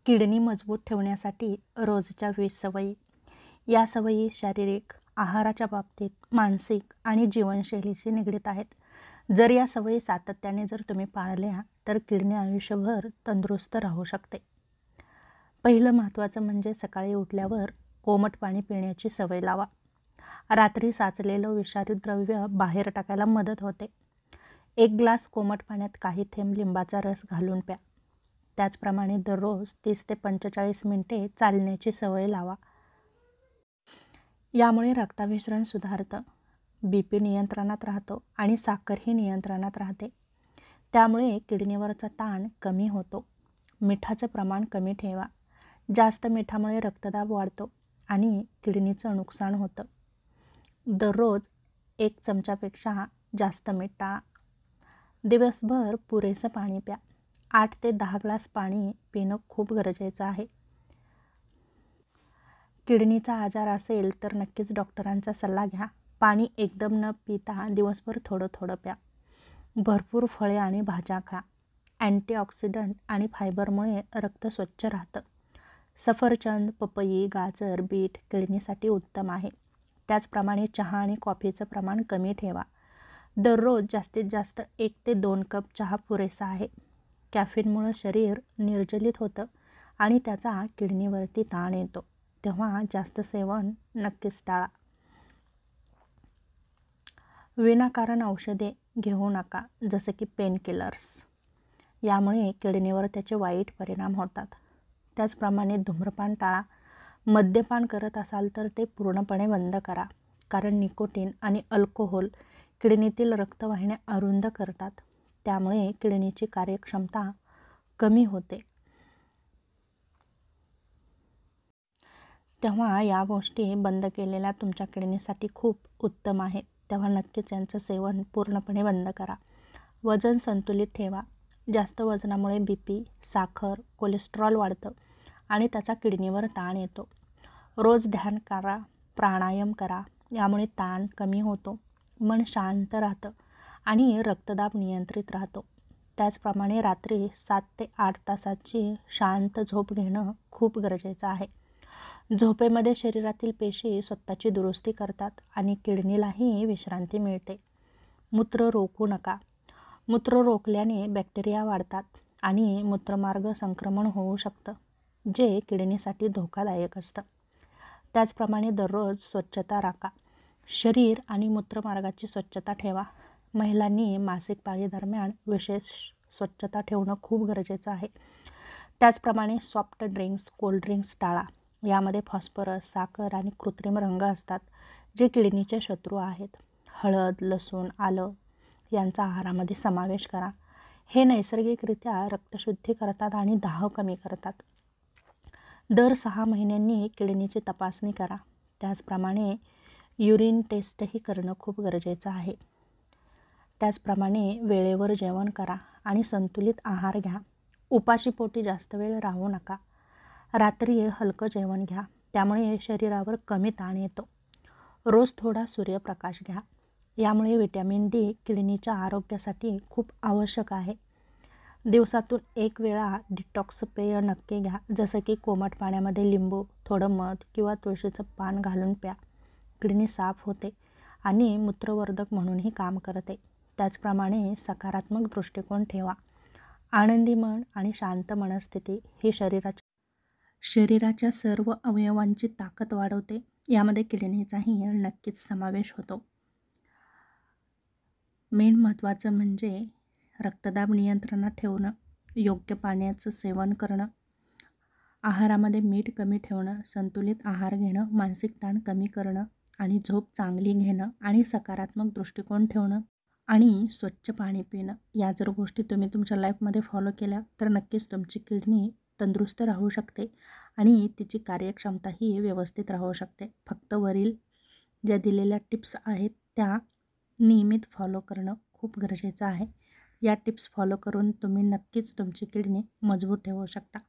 Kidney मजबूत ठेवण्यासाठी रोजच्या 20 सवयी. या सवयी शारीरिक, आहाराच्या बाबतीत, मानसिक आणि जीवनशैलीशी निगडीत आहेत. जर या सवयी सातत्याने तुम्ही पाळल्या तर किडनी आयुष्यभर तंदुरुस्त राहू शकते. पहिलं महत्त्वाचं म्हणजे सकाळी उठल्यावर कोमट पाणी पिण्याची सवय लावा. रात्री साचलेलं विषारी द्रव्य बाहेर टाकायला मदत होते. 1 ग्लास कोमट पाण्यात काही थेंब लिंबाचा रस घालून प्या. त्याचप्रमाणे दररोज 30 ते 45 मिनिटे चालण्याची सवय लावा. यामुळे रक्ताभिसरण सुधारतं, BP नियंत्रणात राहतो आणि साखरही नियंत्रणात राहते. त्यामुळे किडनीवरचा ताण कमी होतो. मिठाचं प्रमाण कमी ठेवा. जास्त मिठामुळे रक्तदाब वाढतो आणि किडनीचं नुकसान होतं. दररोज 1 चमच्यापेक्षा जास्त मीठ टाळा. दिवसभर पुरेसं पाणी प्या. 8 ते 10 ग्लास पाणी पिणं खूप गरजेचं आहे. किडनीचा आजार असेल तर नक्कीच डॉक्टरांचा सल्ला घ्या. पाणी एकदम न पिता दिवसभर थोडं थोडं प्या. भरपूर फळे आणि भाज्या खा. अँटीऑक्सिडंट आणि फायबरमुळे रक्त स्वच्छ राहतं. सफरचंद, पपई, गाजर, बीट किडनीसाठी उत्तम आहे. त्याचप्रमाणे चहा आणि कॉफीचं प्रमाण कमी ठेवा. दररोज जास्तीत जास्त 1 ते 2 कप चहा पुरेसा आहे. कॅफीनमुळं शरीर निर्जलित होतं आणि त्याचा किडनीवरती ताण येतो. तेव्हा जास्त सेवन नक्कीच टाळा. विनाकारण औषधे घेऊ नका, जसं की पेनकिलर्स. यामुळे किडनीवर त्याचे वाईट परिणाम होतात. त्याचप्रमाणे धूम्रपान टाळा. मद्यपान करत असाल तर ते पूर्णपणे बंद करा, कारण निकोटीन आणि अल्कोहोल किडनीतील रक्तवाहिन्या अरुंद करतात. त्यामुळे किडनीची कार्यक्षमता कमी होते. तेव्हा या गोष्टी बंद केलेल्या तुमच्या किडनीसाठी खूप उत्तम आहे. तेव्हा नक्कीच यांचं सेवन पूर्णपणे बंद करा. वजन संतुलित ठेवा. जास्त वजनामुळे BP, साखर, कोलेस्ट्रॉल वाढतं आणि त्याचा किडनीवर ताण येतो. रोज ध्यान करा, प्राणायाम करा. यामुळे ताण कमी होतो, मन शांत राहतं आणि रक्तदाब नियंत्रित राहतो. त्याचप्रमाणे रात्री 7 ते 8 तासाची शांत झोप घेणं खूप गरजेचं आहे. झोपेमध्ये शरीरातील पेशी स्वतःची दुरुस्ती करतात आणि किडनीलाही विश्रांती मिळते. मूत्र रोखू नका. मूत्र रोखल्याने बॅक्टेरिया वाढतात आणि मूत्रमार्ग संक्रमण होऊ शकतं, जे किडनीसाठी धोकादायक असतं. त्याचप्रमाणे दररोज स्वच्छता राखा. शरीर आणि मूत्रमार्गाची स्वच्छता ठेवा. महिलांनी मासिक पाळीदरम्यान विशेष स्वच्छता ठेवणं खूप गरजेचं आहे. त्याचप्रमाणे सॉफ्ट ड्रिंक्स, कोल्ड ड्रिंक्स टाळा. यामध्ये फॉस्फरस, साखर आणि कृत्रिम रंग असतात, जे किडनीचे शत्रू आहेत. हळद, लसूण, आलं यांचा आहारामध्ये समावेश करा. हे नैसर्गिकरित्या रक्तशुद्धी करतात आणि दाह कमी करतात. दर 6 महिन्यांनी किडनीची तपासणी करा. त्याचप्रमाणे युरिन टेस्टही करणं खूप गरजेचं आहे. त्याचप्रमाणे वेळेवर जेवण करा आणि संतुलित आहार घ्या. उपाशीपोटी जास्त वेळ राहू नका. रात्री हलकं जेवण घ्या. त्यामुळे शरीरावर कमी ताण येतो. रोज थोडा सूर्यप्रकाश घ्या. यामुळे व्हिटॅमिन D किडनीच्या आरोग्यासाठी खूप आवश्यक आहे. दिवसातून 1 वेळा डिटॉक्स पेय नक्की घ्या, जसं की कोमट पाण्यामध्ये लिंबू, थोडं मध किंवा तुळशीचं पान घालून प्या. किडनी साफ होते आणि मूत्रवर्धक म्हणूनही काम करते. त्याचप्रमाणे सकारात्मक दृष्टिकोन ठेवा. आनंदी मन आणि शांत मनस्थिती ही शरीराच्या सर्व अवयवांची ताकद वाढवते. यामध्ये किडनीचाही नक्कीच समावेश होतो. मेन महत्त्वाचं म्हणजे रक्तदाब नियंत्रणात ठेवणं, योग्य पाण्याचं सेवन करणं, आहारामध्ये मीठ कमी ठेवणं, संतुलित आहार घेणं, मानसिक ताण कमी करणं आणि झोप चांगली घेणं आणि सकारात्मक दृष्टिकोन ठेवणं आणि स्वच्छ पाणी पिणं. या जर गोष्टी तुम्ही तुमच्या लाईफमध्ये फॉलो केल्या तर नक्कीच तुमची किडनी तंदुरुस्त राहू शकते आणि तिची कार्यक्षमताही व्यवस्थित राहू शकते. फक्त वरील ज्या दिलेल्या टिप्स आहेत त्या नियमित फॉलो करणं खूप गरजेचं आहे. या टिप्स फॉलो करून तुम्ही नक्कीच तुमची किडनी मजबूत ठेवू शकता.